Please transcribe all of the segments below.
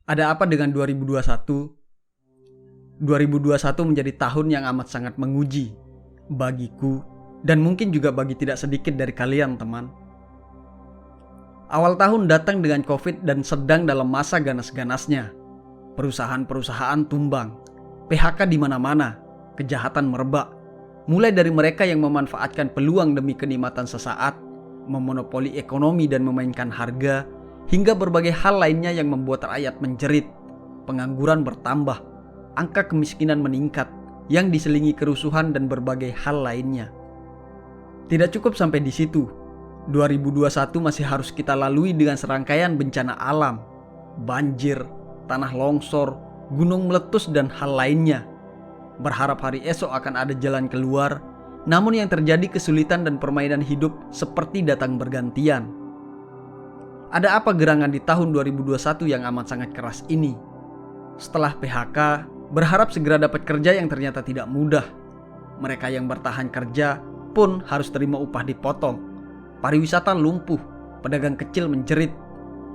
Ada apa dengan 2021? 2021 menjadi tahun yang amat sangat menguji bagiku dan mungkin juga bagi tidak sedikit dari kalian, teman. Awal tahun datang dengan COVID dan sedang dalam masa ganas-ganasnya. Perusahaan-perusahaan tumbang, PHK di mana-mana, kejahatan merebak. Mulai dari mereka yang memanfaatkan peluang demi kenikmatan sesaat, memonopoli ekonomi dan memainkan harga, hingga berbagai hal lainnya yang membuat rakyat menjerit. Pengangguran bertambah, angka kemiskinan meningkat, yang diselingi kerusuhan dan berbagai hal lainnya. Tidak cukup sampai di situ. 2021 masih harus kita lalui dengan serangkaian bencana alam, banjir, tanah longsor, gunung meletus dan hal lainnya. Berharap hari esok akan ada jalan keluar, namun yang terjadi kesulitan dan permainan hidup seperti datang bergantian. Ada apa gerangan di tahun 2021 yang amat sangat keras ini? Setelah PHK, berharap segera dapat kerja yang ternyata tidak mudah. Mereka yang bertahan kerja pun harus terima upah dipotong. Pariwisata lumpuh, pedagang kecil menjerit,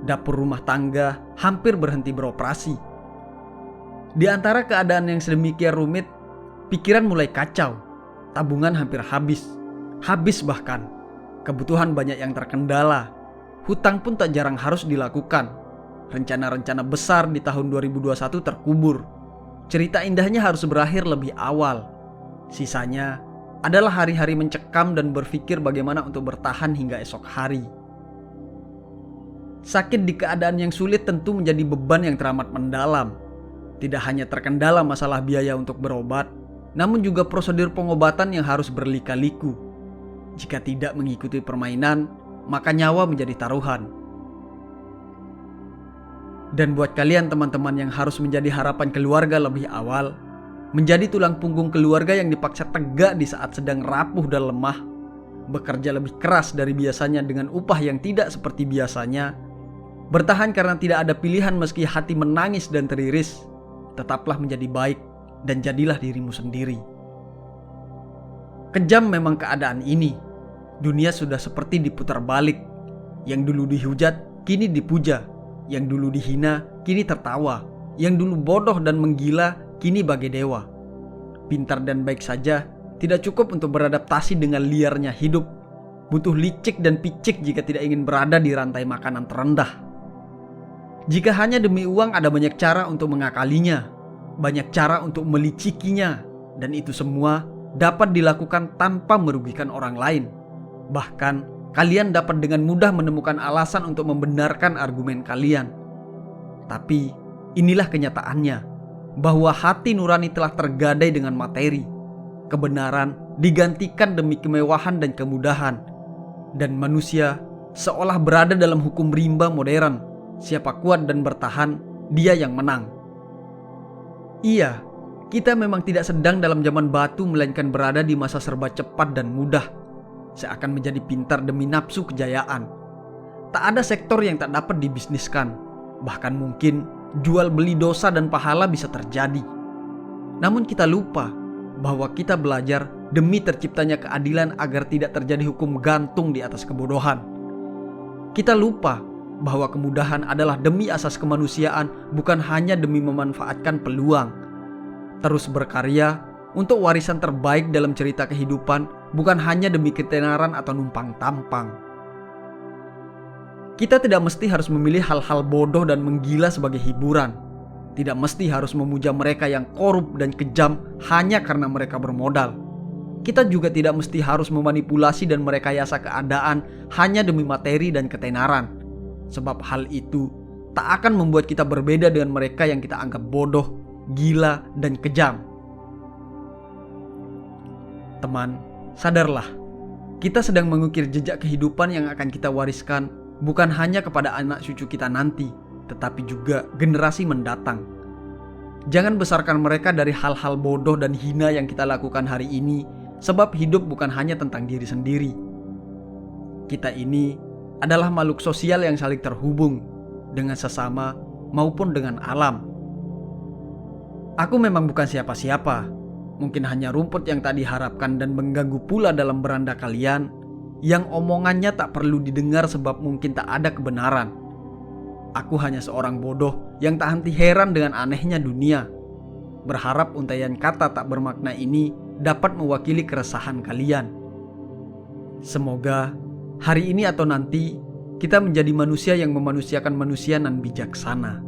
dapur rumah tangga hampir berhenti beroperasi. Di antara keadaan yang sedemikian rumit, pikiran mulai kacau, tabungan hampir habis bahkan. Kebutuhan banyak yang terkendala, hutang pun tak jarang harus dilakukan. Rencana-rencana besar di tahun 2021 terkubur. Cerita indahnya harus berakhir lebih awal. Sisanya adalah hari-hari mencekam dan berpikir bagaimana untuk bertahan hingga esok hari. Sakit di keadaan yang sulit tentu menjadi beban yang teramat mendalam. Tidak hanya terkendala masalah biaya untuk berobat, namun juga prosedur pengobatan yang harus berlika-liku. Jika tidak mengikuti permainan, maka nyawa menjadi taruhan. Dan buat kalian teman-teman yang harus menjadi harapan keluarga lebih awal, menjadi tulang punggung keluarga yang dipaksa tegak di saat sedang rapuh dan lemah, bekerja lebih keras dari biasanya dengan upah yang tidak seperti biasanya, bertahan karena tidak ada pilihan meski hati menangis dan teriris, tetaplah menjadi baik dan jadilah dirimu sendiri. Kejam memang keadaan ini. Dunia sudah seperti diputar balik. Yang dulu dihujat, kini dipuja. Yang dulu dihina, kini tertawa. Yang dulu bodoh dan menggila, kini bagai dewa. Pintar dan baik saja tidak cukup untuk beradaptasi dengan liarnya hidup. Butuh licik dan picik jika tidak ingin berada di rantai makanan terendah. Jika hanya demi uang, ada banyak cara untuk mengakalinya, banyak cara untuk melicikinya, dan itu semua dapat dilakukan tanpa merugikan orang lain. Bahkan kalian dapat dengan mudah menemukan alasan untuk membenarkan argumen kalian. Tapi inilah kenyataannya, bahwa hati nurani telah tergadai dengan materi. Kebenaran digantikan demi kemewahan dan kemudahan. Dan manusia seolah berada dalam hukum rimba modern. Siapa kuat dan bertahan, dia yang menang. Iya, kita memang tidak sedang dalam zaman batu, melainkan berada di masa serba cepat dan mudah. Seakan menjadi pintar demi nafsu kejayaan. Tak ada sektor yang tak dapat dibisniskan. Bahkan mungkin jual beli dosa dan pahala bisa terjadi. Namun kita lupa bahwa kita belajar demi terciptanya keadilan agar tidak terjadi hukum gantung di atas kebodohan. Kita lupa bahwa kemudahan adalah demi asas kemanusiaan, bukan hanya demi memanfaatkan peluang. Terus berkarya untuk warisan terbaik dalam cerita kehidupan, bukan hanya demi ketenaran atau numpang tampang. Kita tidak mesti harus memilih hal-hal bodoh dan menggila sebagai hiburan. Tidak mesti harus memuja mereka yang korup dan kejam hanya karena mereka bermodal. Kita juga tidak mesti harus memanipulasi dan merekayasa keadaan hanya demi materi dan ketenaran. Sebab hal itu tak akan membuat kita berbeda dengan mereka yang kita anggap bodoh, gila, dan kejam. Teman, sadarlah. Kita sedang mengukir jejak kehidupan yang akan kita wariskan, bukan hanya kepada anak cucu kita nanti, tetapi juga generasi mendatang. Jangan besarkan mereka dari hal-hal bodoh dan hina yang kita lakukan hari ini, sebab hidup bukan hanya tentang diri sendiri. Kita ini adalah makhluk sosial yang saling terhubung dengan sesama maupun dengan alam. Aku memang bukan siapa-siapa, mungkin hanya rumput yang tak diharapkan dan mengganggu pula dalam beranda kalian, yang omongannya tak perlu didengar sebab mungkin tak ada kebenaran. Aku hanya seorang bodoh yang tak henti heran dengan anehnya dunia. Berharap untaian kata tak bermakna ini dapat mewakili keresahan kalian. Semoga hari ini atau nanti kita menjadi manusia yang memanusiakan manusia nan bijaksana.